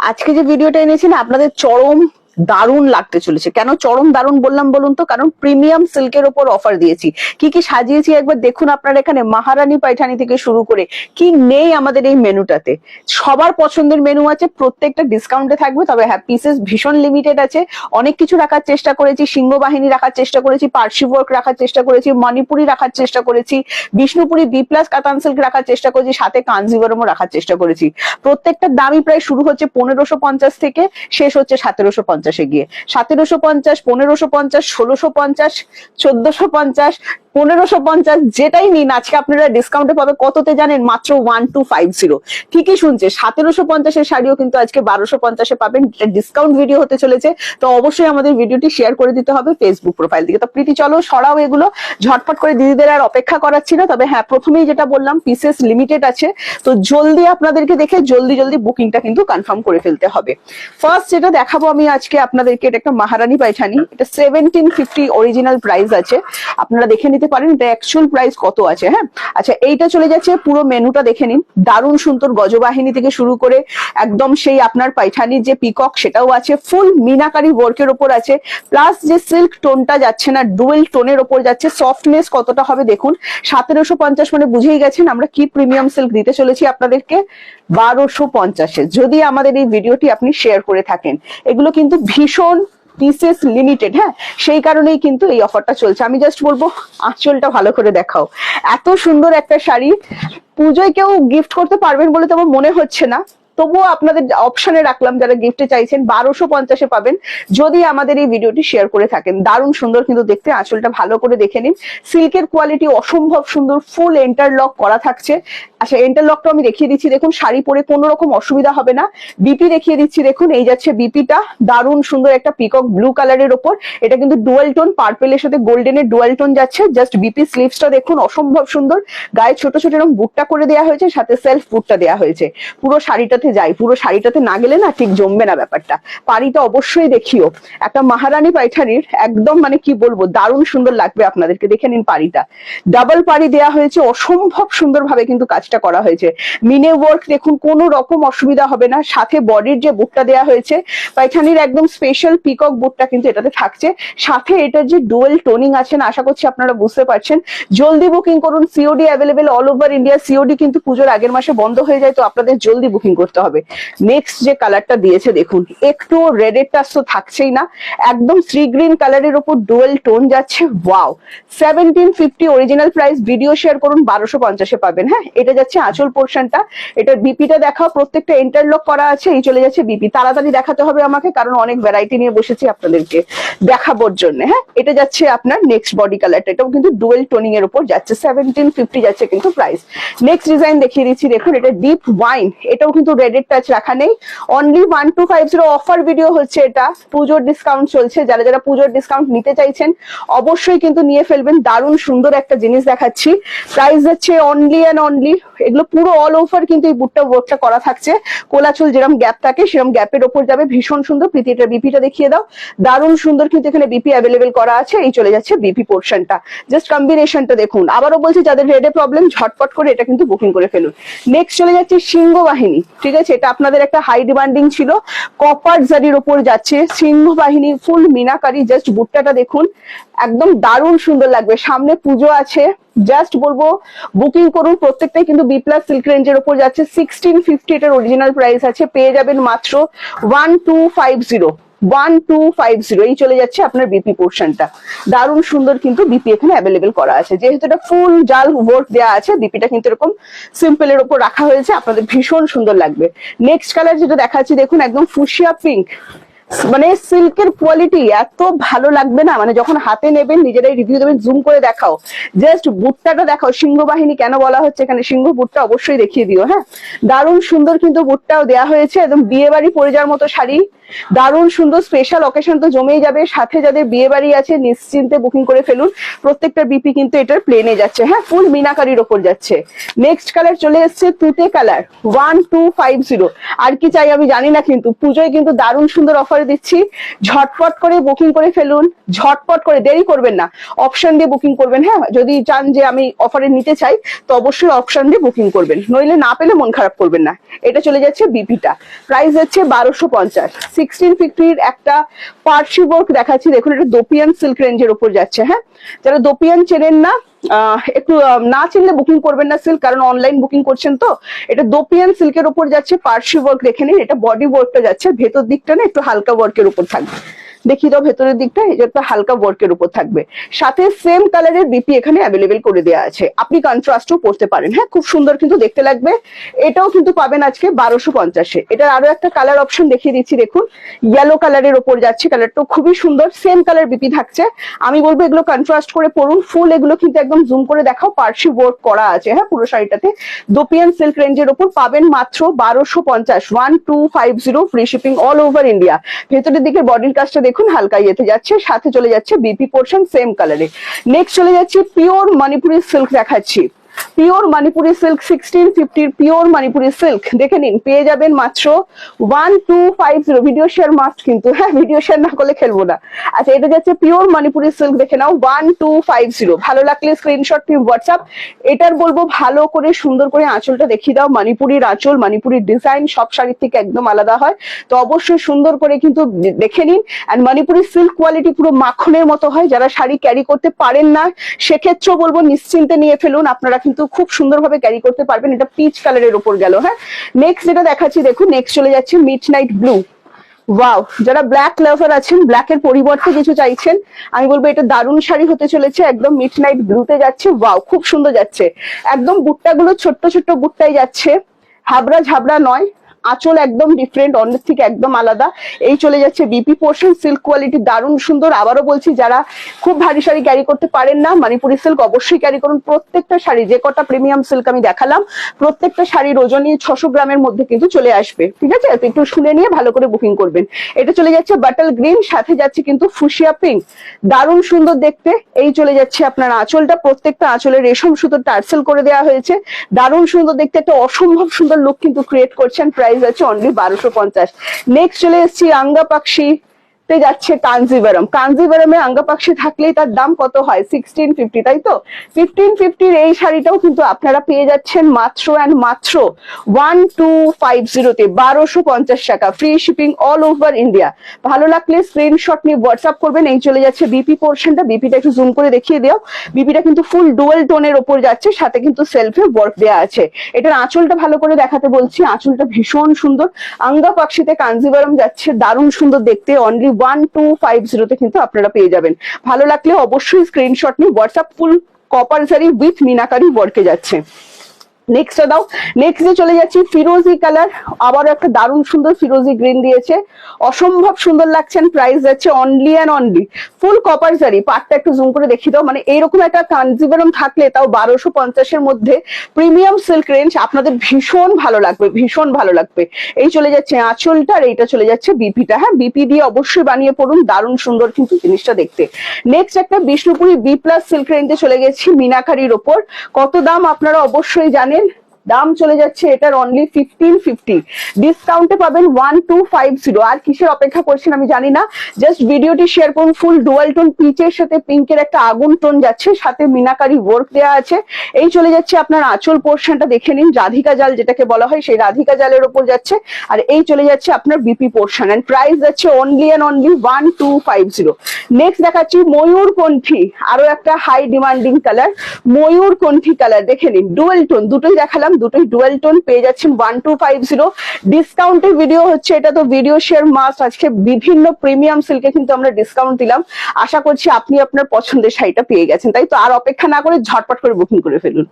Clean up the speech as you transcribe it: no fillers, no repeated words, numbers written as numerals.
আজকে যে ভিডিওটা এনেছি না আপনাদের চরম দারুণ লাগতে চলেছে। কেন চরম দারুণ বললাম বলুন তো? কারণ প্রিমিয়াম সিল্কের উপর অফার দিয়েছি। কি কি সাজিয়েছি একবার দেখুন আপনারা। এখানে মহারানী পাইঠানি থেকে শুরু করে কি নেই আমাদের এই মেনুটাতে। সবার পছন্দের মেনু আছে, প্রত্যেকটা ডিসকাউন্টে থাকবে। তবে হ্যাঁ, পিসেস ভীষণ লিমিটেড আছে। অনেক কিছু রাখার চেষ্টা করেছি, সিংহবাহিনী রাখার চেষ্টা করেছি, পার্সি ওয়ার্ক রাখার চেষ্টা করেছি, মণিপুরি রাখার চেষ্টা করেছি, বিষ্ণুপুরি বি প্লাস কাতান সিল্ক রাখার চেষ্টা করেছি, সাথে কাঞ্জিবরমও রাখার চেষ্টা করেছি। প্রত্যেকটা দামই প্রায় শুরু হচ্ছে 1550 থেকে, শেষ হচ্ছে 1750 গিয়ে। 1750, 1550, 1650, 1450, 1550, যেটাই নিন আজকে আপনারা ডিসকাউন্টে পাবে কততে জানেন? মাত্র 1250। ঠিকই শুনছে, 1750 শাড়িও কিন্তু আজকে 1250 পাবেন। ডিসকাউন্ট ভিডিও হতে চলেছে, তো অবশ্যই আমাদের ভিডিওটি শেয়ার করে দিতে হবে ফেসবুক প্রোফাইল থেকে। তো প্রীতি চলো সরাও এগুলো, ঝটপট করে দিদিদের আর অপেক্ষা করাচ্ছি না। তবে হ্যাঁ, প্রথমেই যেটা বললাম পিসেস লিমিটেড আছে, তো জলদি আপনাদেরকে দেখে জলদি বুকিংটা কিন্তু কনফার্ম করে ফেলতে হবে। ফার্স্ট যেটা দেখাবো আমি আজকে আপনাদেরকে, এটা একটা মহারানী পাইঠানি। এটা 1750 অরিজিনাল প্রাইস আছে, আপনারা দেখে নিতে পারেন এটা অ্যাকচুয়াল প্রাইস কত আছে। হ্যাঁ আচ্ছা, এইটা চলে যাচ্ছে, পুরো মেনুটা দেখে নিন। দারুণ সুন্দর গজবাহিনী থেকে শুরু করে একদম সেই আপনার পাইঠানির যে পিকক সেটাও আছে, ফুল মিনাকারি ওয়ার্কের ওপর আছে, প্লাস যে সিল্ক টোনটা যাচ্ছে না, ডুয়েল টোনের ওপর যাচ্ছে। সফটনেস কতটা হবে দেখুন। 1750 মানে বুঝেই গেছেন আমরা কি প্রিমিয়াম সিল্ক দিতে চলেছি আপনাদেরকে 1250-এ, যদি আমাদের এই ভিডিওটি আপনি শেয়ার করে থাকেন। এগুলো কিন্তু ভীষণ পিসেস লিমিটেড, হ্যাঁ সেই কারণেই কিন্তু এই অফারটা চলছে। আমি জাস্ট বলবো আঁচলটা ভালো করে দেখাও। এত সুন্দর একটা শাড়ি পুজোয় কেউ গিফট করতে পারবেন বলে তো আমার মনে হচ্ছে না, তবুও আপনাদের অপশনে রাখলাম যারা গিফটে চাইছেন 1250-এ পাবেন যদি আমাদের এই ভিডিওটি শেয়ার করে থাকেন। দারুণ সুন্দর কিন্তু দেখতে, আঁচলটা ভালো করে দেখে নিন। সিল্কের কোয়ালিটি অসম্ভব সুন্দর, ফুল এন্টারলক করা থাকছে। আচ্ছা, এন্টারলকটা আমি দেখিয়ে দিচ্ছি দেখুন, শাড়ি পরে কোনো রকম অসুবিধা হবে না। বিপি দেখিয়ে দিচ্ছি দেখুন, এই যাচ্ছে বিপিটা, দারুণ সুন্দর একটা পিকক ব্লু কালারের ওপর। এটা কিন্তু ডুয়াল টোন, পার্পেলের সাথে গোল্ডেনের ডুয়াল টোন যাচ্ছে। জাস্ট বিপি স্লিভসটা দেখুন, অসম্ভব সুন্দর। গায়ে ছোট ছোট এরকম বুটটা করে দেওয়া হয়েছে, সাথে সেলফ বুটটা দেওয়া হয়েছে। পুরো শাড়িটাতে যাই, পুরো শাড়িটাতে না গেলে না ঠিক জমবে না ব্যাপারটা। পাড়িটা অবশ্যই দেখিও, একটা মহারানী পাইঠানির একদম মানে কি বলবো, দারুণ সুন্দর লাগবে আপনাদেরকে। দেখে নিন পাড়িটা, ডাবল পাড়ি দেওয়া হয়েছে, অসম্ভব সুন্দর ভাবে কিন্তু কাজটা করা হয়েছে। মিনে ওয়ার্ক দেখুন, কোনো রকম অসুবিধা হবে না। সাথে বডির যে বুটটা দেওয়া হয়েছে, পাইঠানির একদম স্পেশাল পিকক বুটটা কিন্তু এটাতে থাকছে। সাথে এটার যে ডুয়েল টোনিং আছে না, আশা করছি আপনারা বুঝতে পারছেন। জলদি বুকিং করুন, COD available all over India. COD কিন্তু পুজোর আগের মাসে বন্ধ হয়ে যায়, তো আপনাদের জলদি বুকিং করতে হবে। নেক্সট যে কালারটা দিয়েছে দেখুন, একটু রেডের টাচ তো থাকছেই না, একদম সি গ্রিন কালারের উপর ডুয়েল টোন যাচ্ছে। Wow, 1750 original price. Video share করুন, 1250-এ পাবেন। হ্যাঁ, এটা যাচ্ছে আঁচল পোর্শনটা। এটার বিপিটা দেখাও, প্রত্যেকটা ইন্টারলক করা আছে। এই চলে যাচ্ছে বিপি, তাড়াতাড়ি দেখাতে হবে আমাকে, কারণ অনেক ভ্যারাইটি নিয়ে বসেছি আপনাদেরকে দেখাবোর জন্য। হ্যাঁ, এটা যাচ্ছে আপনার নেক্সট বডি কালারটা, এটাও কিন্তু ডুয়েল টোনিং এর উপর যাচ্ছে। 1750 যাচ্ছে কিন্তু প্রাইস। নেক্সট ডিজাইন দেখিয়ে দিচ্ছি দেখুন, এটা ডিপ ওয়াইন, এটাও কিন্তু রেডের টাচ রাখা নেই। অনলি 1250 অফার ভিডিও হচ্ছে এটা, পুজোর ডিসকাউন্ট চলছে। যারা যারা পুজোর ডিসকাউন্ট নিতে চাইছেন অবশ্যই কিন্তু নিয়ে ফেলবেন। দারুণ সুন্দর একটা জিনিস দেখাচ্ছি, প্রাইস যাচ্ছে অনলি অ্যান্ড অনলি। এগুলো পুরো অল ওভার কিন্তু এই বুটটা ওয়ার্কটা করা থাকছে। কোলাচুল যেরকম গ্যাপ থাকে সেরকম গ্যাপের ওপর যাবে, ভীষণ সুন্দর। প্রীতিটা বিপিটা দেখিয়ে দাও, দারুণ সুন্দর কিন্তু এখানে বিপি অ্যাভেলেবেল করা আছে। এই চলে যাচ্ছে বিপি পোর্শনটা, জাস্ট কম্বিনেশনটা দেখুন। আবারও বলছি, যাদের রেডে প্রবলেম ঝটপট করে এটা কিন্তু বুকিং করে ফেলুন। নেক্সট চলে যাচ্ছে সিংহবাহিনী, ঠিক আছে। এটা আপনাদের একটা হাই ডিমান্ডিং ছিল, কপার জারির উপর যাচ্ছে সিংহবাহিনী, ফুল মিনাকারি। জাস্ট বুটটাটা দেখুন, একদম দারুণ সুন্দর লাগবে। সামনে পুজো আছে, জাস্ট বলবো বুকিং করুন। প্রত্যেকটাই কিন্তু বি প্লাস সিল্ক রেঞ্জের উপর যাচ্ছে। 1650 এটার অরিজিনাল প্রাইস আছে, পেয়ে যাবেন মাত্র 1250। 1250 এই চলে যাচ্ছে আপনার বিপি পোর্শনটা। দারুণ সুন্দর কিন্তু বিপি এখানে অ্যাভেলেবেল করা আছে। যেহেতু এটা ফুল জাল ওয়ার্ক দেওয়া আছে, বিপিটা কিন্তু এরকম সিম্পল এর উপর রাখা হয়েছে, আপনাদের ভীষণ সুন্দর লাগবে। নেক্সট কালার যেটা দেখাচ্ছি দেখুন, একদম ফুশিয়া পিঙ্ক। মানে সিল্কের কোয়ালিটি এত ভালো লাগবে না, মানে যখন হাতে নেবেন নিজেরাই রিভিউ দেবেন। জুম করে দেখাও, জাস্ট বুটটাটা দেখাও। সিংহবাহিনী কেন বলা হচ্ছে এখানে, সিংহ বুটটা অবশ্যই দেখিয়ে দিও। হ্যাঁ, দারুণ সুন্দর কিন্তু বুটটাও দেওয়া হয়েছে, একদম বিয়ে বাড়ি পরে যাওয়ার মতো শাড়ি। দারুণ সুন্দর, স্পেশাল অকেশন তো জমেই যাবে। সাথে যাদের বিয়ে বাড়ি আছে নিশ্চিন্তে বুকিং করে ফেলুন। প্রত্যেকটা বিপি কিন্তু এটার প্লেনে যাচ্ছে। হ্যাঁ, ফুল মিনাকারির ওপর যাচ্ছে। নেক্সট কালার চলে এসছে তুতে কালার, 1250। আর কি চাই আমি জানি না, কিন্তু পুজোয় কিন্তু দারুণ সুন্দর অফার অফার দিচ্ছি, ঝটপট করে বুকিং করে ফেলুন, ঝটপট করে, দেরি করবেন না, অপশন দিয়ে বুকিং করবেন। হ্যাঁ, যদি চান যে আমি অফারে নিতে চাই তো অবশ্যই অপশন দিয়ে বুকিং করবেন, নইলে না পেলে মন খারাপ করবেন না। এটা চলে যাচ্ছে বিপিটা, প্রাইস হচ্ছে 1250। 1650 একটা পার্সি ওয়ার্ক দেখাচ্ছি, দেখুন এটা দোপিয়ান সিল্ক রেঞ্জের উপর যাচ্ছে। হ্যাঁ, যারা দোপিয়ান চেনেন না, একটু না চিনলে বুকিং করবেন না সিল্ক, কারণ অনলাইন বুকিং করছেন তো। এটা দোপিয়ান সিল্কের উপর যাচ্ছে, পার্সি ওয়ার্ক দেখে নিন, এটা বডি ওয়ার্কটা যাচ্ছে, ভেতর দিকটা না একটু হালকা ওয়ার্কের উপর থাকবে, দেখিয়ে দাও ভেতরের দিকটা, এটা হালকা ওয়ার্কের উপর থাকবে, সাথে সেম কালারের বিপি এখানে অ্যাভেলেবেল করে দেওয়া আছে, আপনি কন্ট্রাস্টও পড়তে পারেন। হ্যাঁ, খুব সুন্দর কিন্তু দেখতে লাগবে। এটাও কিন্তু পাবেন আজকে 1250-এ। এটার আরো একটা কালার অপশন দেখিয়ে দিচ্ছি, দেখুন ইয়েলো কালারের উপর যাচ্ছে, কালারটা খুবই সুন্দর, সেম কালার বিপি থাকছে। আমি বলবো এগুলো কন্ট্রাস্ট করে পড়ুন, ফুল এগুলো কিন্তু একদম জুম করে দেখাও, পার্সি ওয়ার্ক করা আছে। হ্যাঁ, পুরো শাড়িটাতে দোপিয়ান সিল্ক রেঞ্জের উপর পাবেন মাত্র 1250, 1250, free shipping all over India. ভেতরের দিকে বডির কাজটা দেখুন হালকা ইয়েতে যাচ্ছে, সাথে চলে যাচ্ছে বিপি পোর্শন সেম কালারে। নেক্সট চলে যাচ্ছে পিওর মণিপুরি সিল্ক দেখাচ্ছি, pure Manipuri silk 1650 pure Manipuri silk দেখে নিন, পেয়ে যাবেন মাত্র 1250। ভিডিও শেয়ার মাস্ট কিন্তু, হ্যাঁ ভিডিও শেয়ার না করলে খেলবো না। আচ্ছা, এটা যাচ্ছে পিওর মণিপুরি সিল্ক, দেখে নাও 1250। ভালো লাগলে স্ক্রিনশট নিয়ে হোয়াটসঅ্যাপ। এটার বলবো ভালো করে সুন্দর করে আঁচলটা দেখিয়ে দাও, মণিপুরির আঁচল, মণিপুরির ডিজাইন সব শাড়ির থেকে একদম আলাদা হয়, তো অবশ্যই সুন্দর করে কিন্তু দেখে নিন। অ্যান্ড মণিপুরি সিল্ক কোয়ালিটি পুরো মাখনের মতো হয়, যারা শাড়ি ক্যারি করতে পারেন না সেক্ষেত্রেও বলবো নিশ্চিন্তে নিয়ে ফেলুন, আপনারা কিন্তু খুব সুন্দরভাবে ক্যারি করতে পারবেন। এটা পিচ কালারের উপর গেল। হ্যাঁ, নেক্সট যেটা দেখাচ্ছি দেখুন, নেক্সট চলে যাচ্ছে মিড নাইট ব্লু। ওয়াও, যারা ব্ল্যাক লাভার আছেন, ব্ল্যাকের পরিবর্তে কিছু চাইছেন, আমি বলবো এটা দারুণ শাড়ি হতে চলেছে, একদম মিড নাইট ব্লুতে যাচ্ছে। ওয়াও, খুব সুন্দর যাচ্ছে, একদম বুট্টাগুলো ছোট্ট ছোট্ট বুট্টাই যাচ্ছে, হাবড়া ঝাবড়া নয়, আঁচল একদম ডিফারেন্ট, অন্যের থেকে একদম আলাদা। এই চলে যাচ্ছে বিপি পোর্শন, সিল্ক কোয়ালিটি দারুণ সুন্দর। আবারও বলছি, যারা খুব ভারী শাড়ি ক্যারি করতে পারেন না, মণিপুরি সিল্ক অবশ্যই ক্যারি করুন। প্রত্যেকটা শাড়ি, যে কটা প্রিমিয়াম সিল্ক আমি দেখালাম, প্রত্যেকটা শাড়ির ওজনই 600 গ্রামের মধ্যে কিন্তু চলে আসবে। ঠিক আছে, তো একটু শুনে নিয়ে ভালো করে বুকিং করবেন। এটা চলে যাচ্ছে বাটল গ্রিন, সাথে যাচ্ছে কিন্তু ফুশিয়া পিঙ্ক, দারুণ সুন্দর দেখতে। এই চলে যাচ্ছে আপনার আঁচলটা, প্রত্যেকটা আঁচলে রেশম সুতোর টার্সেল করে দেওয়া হয়েছে, দারুণ সুন্দর দেখতে, একটা অসম্ভব সুন্দর লুক কিন্তু ক্রিয়েট করছেন। প্রাইস আছে অনলি 1250। নেক্সট চলে এসেছি আঙ্গা পাক্ষি তে যাচ্ছে কাঞ্জিভারাম। কাঞ্জিভারামে আঙ্গা পাক্ষি থাকলেই তার দাম কত হয়, 1650, তাই তো? 1550 এই শাড়িটাও কিন্তু আপনারা পেয়ে যাচ্ছেন মাত্র অ্যান্ড মাত্র 1250-তে, 1250 টাকা, free shipping all over India. ভালো লাগলে স্ক্রিনশট নিয়ে হোয়াটসঅ্যাপ করবেন। এই চলে যাচ্ছে বিপি পোর্শনটা, বিপিটা একটু জুম করে দেখিয়ে দাও, বিপিটা কিন্তু ফুল ডুয়েল টোনের ওপর যাচ্ছে, সাথে কিন্তু সেলফে ওয়ার্ক দেওয়া আছে। এটার আঁচলটা ভালো করে দেখাতে বলছি, আঁচলটা ভীষণ সুন্দর। আঙ্গা পাক্ষিতে কাঞ্জিভারাম যাচ্ছে, দারুণ সুন্দর দেখতে, অনলি 1250-তে কিন্তু আপনারা পেয়ে যাবেন। ভালো লাগলে অবশ্যই স্ক্রিনশট নিয়ে হোয়াটসঅ্যাপ। ফুল কপার জারি উইথ মিনাকারি ওয়ার্কে যাচ্ছে। নেক্সট দাও, নেক্সট চলে যাচ্ছি ফিরোজি কালার, আবারও একটা দারুণ সুন্দর ফিরোজি গ্রিন দিয়েছে, অসম্ভব সুন্দর লাগছেন। প্রাইস যাচ্ছে only and only, full copper জারি, পাটটা একটু জুম করে দেখিয়ে দাও, মানে এইরকম একটা কাঞ্জিভারাম থাকলে তাও 1250-এর মধ্যে প্রিমিয়াম সিল্ক রেঞ্জ, আপনাদের ভীষণ ভালো লাগবে, ভীষণ ভালো লাগবে। এই চলে যাচ্ছে আঁচলটা, আর এইটা চলে যাচ্ছে বিপিটা। হ্যাঁ, বিপি দিয়ে অবশ্যই বানিয়ে পড়ুন, দারুণ সুন্দর কিন্তু জিনিসটা দেখতে। নেক্সট একটা বিষ্ণুপুরি বি প্লাস সিল্ক রেঞ্জে চলে গেছি, মিনাকারির ওপর। কত দাম আপনারা অবশ্যই জানেন, দাম চলে যাচ্ছে এটার অনলি 1550, ডিসকাউন্টে পাবেন 1250। আর কিসের অপেক্ষা করছেন আমি জানি না, জাস্ট ভিডিওটি শেয়ার করুন। ফুল ডুয়াল টোন পিচের সাথে পিঙ্কের একটা আগুন টোন যাচ্ছে, সাথে মিনাকারি ওয়ার্ক দেওয়া আছে। এই চলে যাচ্ছে আপনার আঁচল পোর্শনটা, দেখে নিন, রাধিকা জাল যেটাকে বলা হয় সেই রাধিকা জালের ওপর যাচ্ছে। আর এই চলে যাচ্ছে আপনার বিপি পোর্শন, এন্ড প্রাইস যাচ্ছে অনলি অ্যান্ড অনলি 1250। নেক্সট দেখাচ্ছি ময়ূর কণ্ঠী, আরো একটা হাই ডিমান্ডিং কালার, ময়ূর কণ্ঠী কালার, দেখে নিন, ডুয়েল টোন, দুটোই দেখালাম, দুটোই ডুয়েল টোন, পেয়ে যাচ্ছেন 1250। ডিসকাউন্টের ভিডিও হচ্ছে এটা, তো ভিডিও শেয়ার মাস্ট। আজকে বিভিন্ন প্রিমিয়াম সিল্কে কিন্তু আমরা ডিসকাউন্ট দিলাম, আশা করছি আপনি আপনার পছন্দের শাড়িটা পেয়ে গেছেন, তাই তো? আর অপেক্ষা না করে ঝটপট করে বুকিং করে ফেলুন।